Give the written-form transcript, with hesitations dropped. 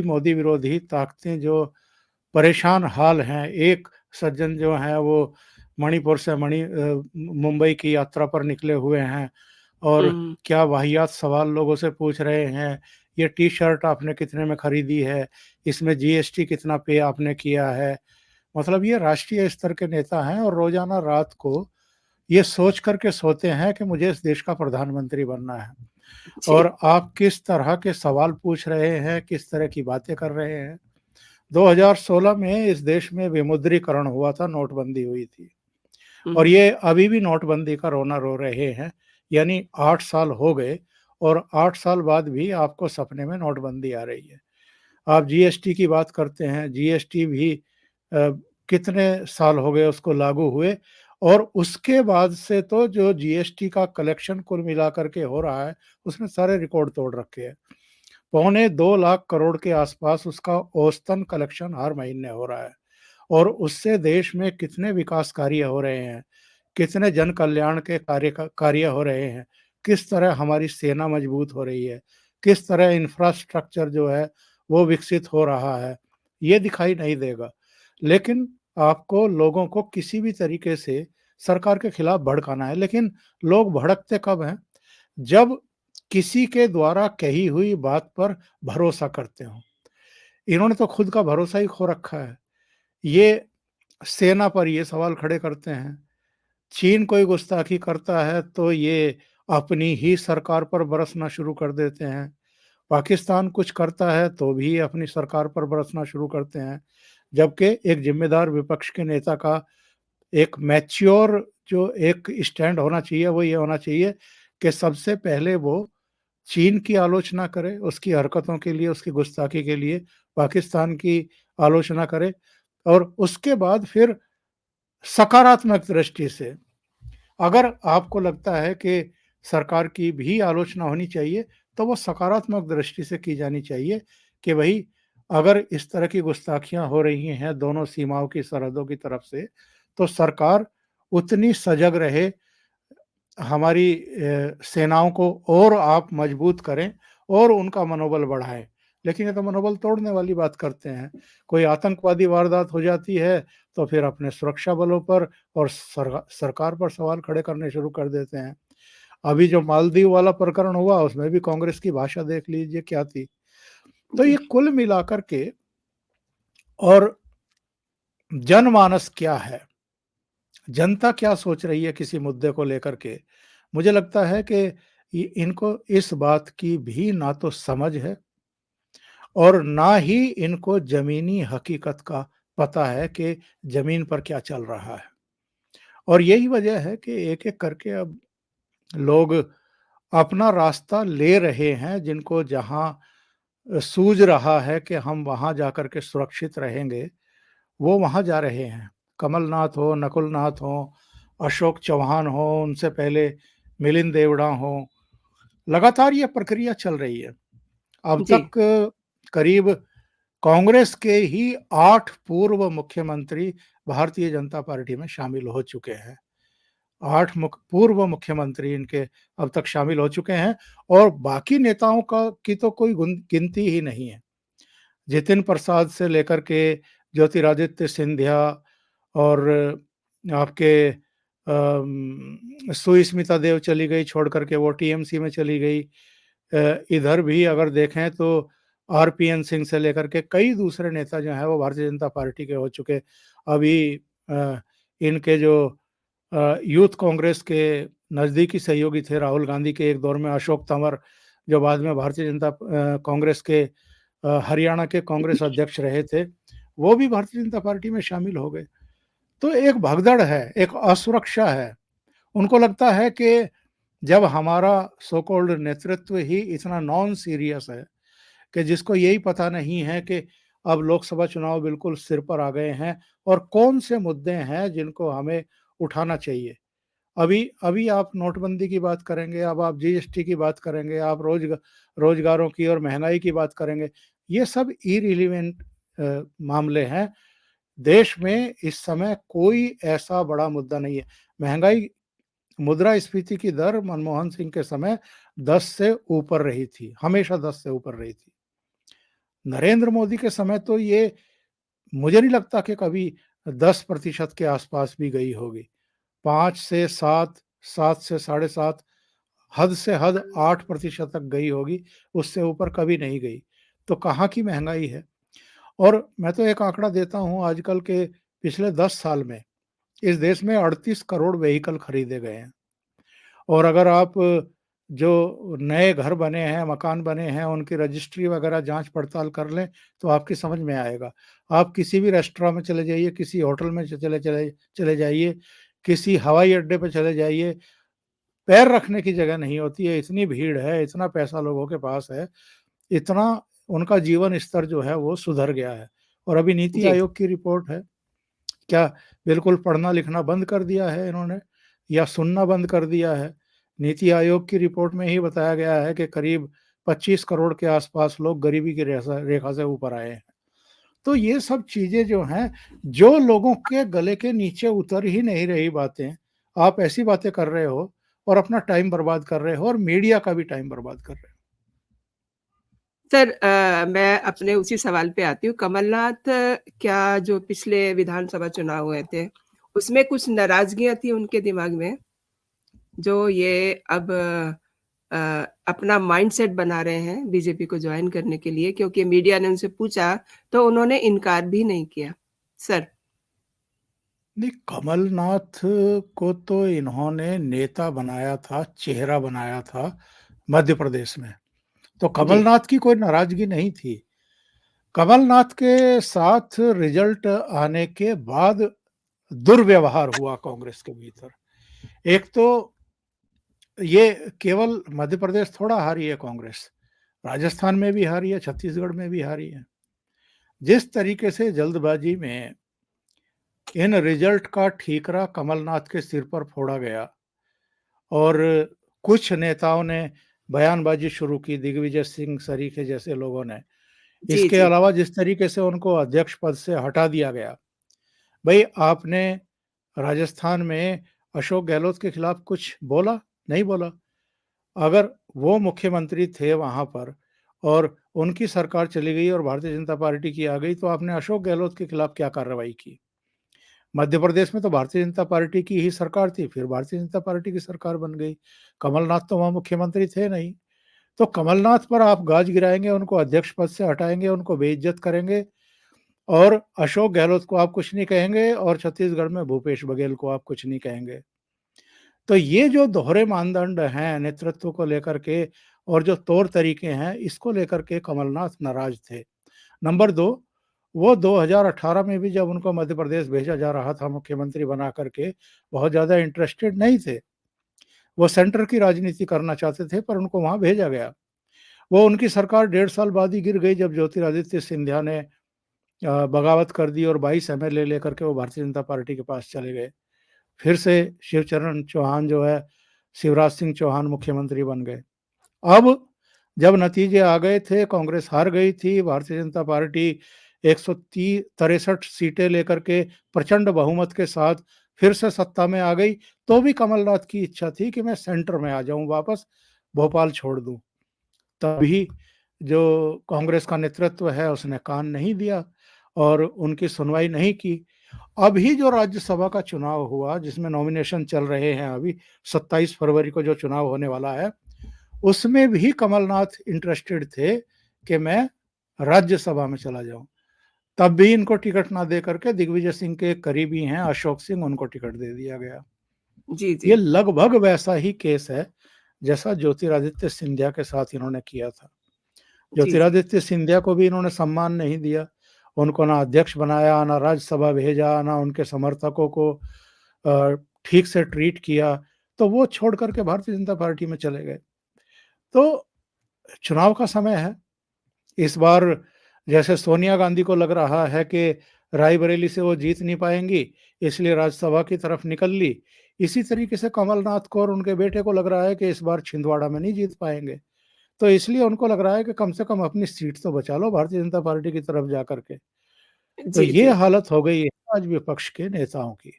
मोदी विरोधी ताकतें जो परेशान हाल हैं। एक सज्जन जो हैं वो मणिपुर से मुंबई की यात्रा पर निकले हुए हैं और हुँ, क्या वाहियात सवाल लोगों से पूछ रहे हैं। ये टी-शर्ट आपने कितने में खरीदी है? इसमें जीएसटी कितना पे आपने किया है? मतलब ये राष्ट्रीय स्तर के नेता हैं और रोज़ाना रात को ये सोच कर के सोते हैं कि मुझे इस देश का प्रधानमंत्री बनना है। जी। और आप किस तरह के सवाल पूछ रहे हैं, किस तरह की बातें कर रहे हैं। 2016 में इस देश में विमुद्रीकरण हुआ था, नोटबंदी हुई थी हुँ, और हुँ। ये अभी भी नोटबंदी का रोना रो रहे हैं। यानी 8 साल हो गए और 8 साल बाद भी आपको सपने में नोटबंदी आ रही है। आप जीएसटी की बात करते हैं, जीएसटी भी अ, कितने साल हो गए उसको लागू हुए और उसके बाद से तो जो जीएसटी का कलेक्शन कुल मिलाकर के हो रहा है, उसने सारे रिकॉर्ड तोड़ रखे हैं। पौने 2 लाख करोड़ के आसपास उसका औसतन कलेक्शन हर महीने हो रहा है और उससे देश में कितने विकास कार्य हो रहे हैं, कितने जन कल्याण के कार्य हो रहे हैं, किस तरह हमारी सेना मजबूत हो रही है, किस तरह इंफ्रास्ट्रक्चर जो है वो विकसित हो रहा है, ये दिखाई नहीं देगा। लेकिन आपको लोगों को किसी भी तरीके से सरकार के खिलाफ भड़काना है, लेकिन लोग भड़कते कब हैं? जब किसी के द्वारा कही हुई बात पर भरोसा करते हों। इन्होंने तो खुद का भरोसा ही खो रखा है। ये सेना पर ये सवाल खड़े करते हैं। चीन कोई गुस्ताखी करता है तो ये अपनी ही सरकार पर बरसना शुरू कर देते हैं। पाकिस्तान कुछ करता है तो भी अपनी सरकार पर बरसना शुरू करते हैं। जबकि एक ज़िम्मेदार विपक्ष के नेता का एक मैच्योर जो एक स्टैंड होना चाहिए वो ये होना चाहिए कि सबसे पहले वो चीन की आलोचना करे, उसकी हरकतों के लिए, उसकी गुस्ताखी के लिए, पाकिस्तान की आलोचना करे और उसके बाद फिर सकारात्मक दृष्टि से अगर आपको लगता है कि सरकार की भी आलोचना होनी चाहिए, तो वो सकारात्मक दृष्टि से की जानी चाहिए कि भई अगर इस तरह की गुस्ताखियाँ हो रही हैं दोनों सीमाओं की सरहदों की तरफ से, तो सरकार उतनी सजग रहे, हमारी सेनाओं को और आप मजबूत करें और उनका मनोबल बढ़ाएँ। लेकिन ये तो मनोबल तोड़ने वाली बात करते हैं। कोई आतंकवादी वारदात हो जाती है, तो फिर अपने सुरक्षा बलों पर और सरकार पर सवाल खड़े करने शुरू कर देते हैं। अभी जो मालदीव वाला प्रकरण हुआ, उसमें भी कांग्रेस की भाषा देख लीजिए क्या थी। तो ये जी। कुल मिलाकर के और जनमानस क्या है, जनता क्या सोच रही है किसी मुद्दे को लेकर के, मुझे लगता है कि इनको इस बात की भी ना तो समझ है और ना ही इनको ज़मीनी हकीकत का पता है कि ज़मीन पर क्या चल रहा है। और यही वजह है कि एक-एक करके अब लोग अपना रास्ता ले रहे हैं, जिनको जहाँ सूझ रहा है कि हम वहाँ जाकर के सुरक्षित रहेंगे, वो वहाँ जा रहे हैं। कमलनाथ हो, नकुलनाथ हों, अशोक चौहान हों, उनसे पहले मिलिंद देवड़ा हों, लगातार ये प्रक्रिया चल रही है। अब जी। तक करीब कांग्रेस के ही 8 पूर्व मुख्यमंत्री भारतीय जनता पार्टी में शामिल हो चुके हैं। 8 पूर्व मुख्यमंत्री इनके अब तक शामिल हो चुके हैं और बाकी नेताओं का की तो कोई गिनती ही नहीं है। जितिन प्रसाद से लेकर के ज्योतिरादित्य सिंधिया और आपके सुस्मिता देव चली गई छोड़ कर के, वो टीएमसी में चली गई। इधर भी अगर देखें तो आरपीएन सिंह से लेकर के कई दूसरे नेता जो हैं वो भारतीय जनता पार्टी के हो चुके। अभी इनके जो यूथ कांग्रेस के नज़दीकी सहयोगी थे राहुल गांधी के एक दौर में, अशोक तंवर, जो बाद में भारतीय जनता कांग्रेस के हरियाणा के कांग्रेस अध्यक्ष रहे थे, वो भी भारतीय जनता पार्टी में शामिल हो गए। तो एक भगदड़ है, एक असुरक्षा है। उनको लगता है कि जब हमारा सो कॉल्ड नेतृत्व ही इतना नॉन सीरियस है कि जिसको यही पता नहीं है कि अब लोकसभा चुनाव बिल्कुल सिर पर आ गए हैं और कौन से मुद्दे हैं जिनको हमें उठाना चाहिए। अभी अभी आप नोटबंदी की बात करेंगे, अब आप जीएसटी की बात करेंगे, आप रोजगारों की और महंगाई की बात करेंगे। ये सब इर्रिलेवेंट मामले हैं। देश में इस समय कोई ऐसा बड़ा मुद्दा नहीं है। महंगाई, मुद्रास्फीति की दर मनमोहन सिंह के समय 10 से ऊपर रही थी, हमेशा 10 से ऊपर रही थी। नरेंद्र मोदी के समय तो ये मुझे नहीं लगता कि कभी 10% के आसपास भी गई होगी। 5 से 7, 7 से साढ़े 7, हद से हद 8% तक गई होगी, उससे ऊपर कभी नहीं गई। तो कहाँ की महँगाई है। और मैं तो एक आंकड़ा देता हूँ, आजकल के पिछले 10 साल में इस देश में 38 करोड़ व्हीकल खरीदे गए हैं। और अगर आप जो नए घर बने हैं, मकान बने हैं, उनकी रजिस्ट्री वगैरह जाँच-पड़ताल कर लें, तो आपकी समझ में आएगा। आप किसी भी रेस्टोरेंट में चले जाइए, किसी होटल में चले चले चले जाइए, किसी हवाई अड्डे पे चले जाइए, पैर रखने की जगह नहीं होती है, इतनी भीड़ है, इतना पैसा लोगों के पास है, इतना उनका जीवन स्तर जो है वो सुधर गया है। और अभी नीति जी, आयोग की रिपोर्ट है, क्या बिल्कुल पढ़ना-लिखना बंद कर दिया है इन्होंने या सुनना बंद कर दिया है? नीति आयोग की रिपोर्ट में ही बताया गया है कि करीब 25 करोड़ के आसपास लोग गरीबी की रेसा रेखा से ऊपर आए हैं। तो ये सब चीज़ें जो हैं, जो लोगों के गले के नीचे उतर ही नहीं रही बातें, आप ऐसी बातें कर रहे हो और अपना टाइम बर्बाद कर रहे हो और मीडिया का भी टाइम बर्बाद कर रहे हो। सर मैं अपने उसी सवाल पे आती हूँ। कमलनाथ क्या जो पिछले विधानसभा चुनाव हुए थे, उसमें कुछ नाराज़गियाँ थी उनके दिमाग में, जो ये अब अपना माइंडसेट बना रहे हैं बीजेपी को जॉइन करने के लिए? क्योंकि मीडिया ने उनसे पूछा, तो उन्होंने इनकार भी नहीं किया। सर नहीं, कमलनाथ को तो इन्होंने नेता बनाया था, चेहरा बनाया था मध्य प्रदेश में। तो जी, कमलनाथ की कोई नाराज़गी नहीं थी। कमलनाथ के साथ रिज़ल्ट आने के बाद दुर्व्यवहार हुआ कांग्रेस के भीतर। एक तो ये केवल मध्य प्रदेश थोड़ा हारी है कांग्रेस, राजस्थान में भी हारी है, छत्तीसगढ़ में भी हारी है। जिस तरीके से जल्दबाजी में इन रिज़ल्ट का ठीकरा कमलनाथ के सिर पर फोड़ा गया और कुछ नेताओं ने बयानबाज़ी शुरू की, दिग्विजय सिंह सरीखे जैसे लोगों ने। जी, इसके जी। अलावा जिस तरीके से उनको अध्यक्ष पद से हटा दिया गया, भई आपने राजस्थान में अशोक गहलोत के खिलाफ कुछ बोला? नहीं बोला। अगर वो मुख्यमंत्री थे वहाँ पर और उनकी सरकार चली गई और भारतीय जनता पार्टी की आ गई, तो आपने अशोक गहलोत के खिलाफ क्या कार्रवाई की? मध्य प्रदेश में तो भारतीय जनता पार्टी की ही सरकार थी, फिर भारतीय जनता पार्टी की सरकार बन गई। कमलनाथ तो वहाँ मुख्यमंत्री थे नहीं। तो कमलनाथ पर आप गाज गिराएँगे, उनको अध्यक्ष पद से हटाएँगे, उनको बेइज़्ज़त करेंगे और अशोक गहलोत को आप कुछ नहीं कहेंगे और छत्तीसगढ़ में भूपेश बघेल को आप कुछ नहीं कहेंगे। तो ये जो दोहरे मानदंड हैं नेतृत्व को लेकर के और जो तौर तरीके हैं, इसको लेकर के कमलनाथ नाराज़ थे। नंबर 2, वो 2018 में भी जब उनको मध्य प्रदेश भेजा जा रहा था मुख्यमंत्री बना करके, बहुत ज़्यादा इंटरेस्टेड नहीं थे। वो सेंटर की राजनीति करना चाहते थे पर उनको वहाँ भेजा गया। वो उनकी सरकार 1.5 साल बाद ही गिर गई जब ज्योतिरादित्य सिंधिया ने बगावत कर दी और 22 एमएलए लेकर के वो भारतीय जनता पार्टी के पास चले गए। फिर से शिवचरण चौहान जो है, शिवराज सिंह चौहान मुख्यमंत्री बन गए। अब जब नतीजे आ गए थे, कांग्रेस हार गई थी, भारतीय जनता पार्टी 163 सीटें लेकर के प्रचंड बहुमत के साथ फिर से सत्ता में आ गई, तो भी कमलनाथ की इच्छा थी कि मैं सेंटर में आ जाऊँ वापस, भोपाल छोड़ दूँ। तभी जो कांग्रेस का नेतृत्व है उसने कान नहीं दिया और उनकी सुनवाई नहीं की। अभी जो राज्यसभा का चुनाव हुआ जिसमें नॉमिनेशन चल रहे हैं अभी 27 फरवरी को जो चुनाव होने वाला है, उसमें भी कमलनाथ इंटरेस्टेड थे कि मैं राज्यसभा में चला जाऊँ। तब भी इनको टिकट ना दे करके दिग्विजय सिंह के एक करीबी हैं अशोक सिंह, उनको टिकट दे दिया गया। जी, ये जी। लगभग वैसा ही केस है जैसा ज्योतिरादित्य सिंधिया के साथ इन्होंने किया था। जी, जी। ज्योतिरादित्य सिंधिया को भी इन्होंने सम्मान नहीं दिया। उनको ना अध्यक्ष बनाया, ना राज्यसभा भेजा, ना उनके समर्थकों को ठीक से ट्रीट किया, तो वो छोड़ कर के भारतीय जनता पार्टी में चले गए। तो चुनाव का समय है। इस बार जैसे सोनिया गांधी को लग रहा है कि रायबरेली से वो जीत नहीं पाएँगी, इसलिए राज्यसभा की तरफ निकल ली। इसी तरीके से कमलनाथ को और उनके बेटे को लग रहा है कि इस बार छिंदवाड़ा में नहीं जीत पाएँगे। तो इसलिए उनको लग रहा है कि कम से कम अपनी सीट तो बचा लो भारतीय जनता पार्टी की तरफ जा कर के। तो जी, ये जी। हालत हो गई है आज विपक्ष के नेताओं की।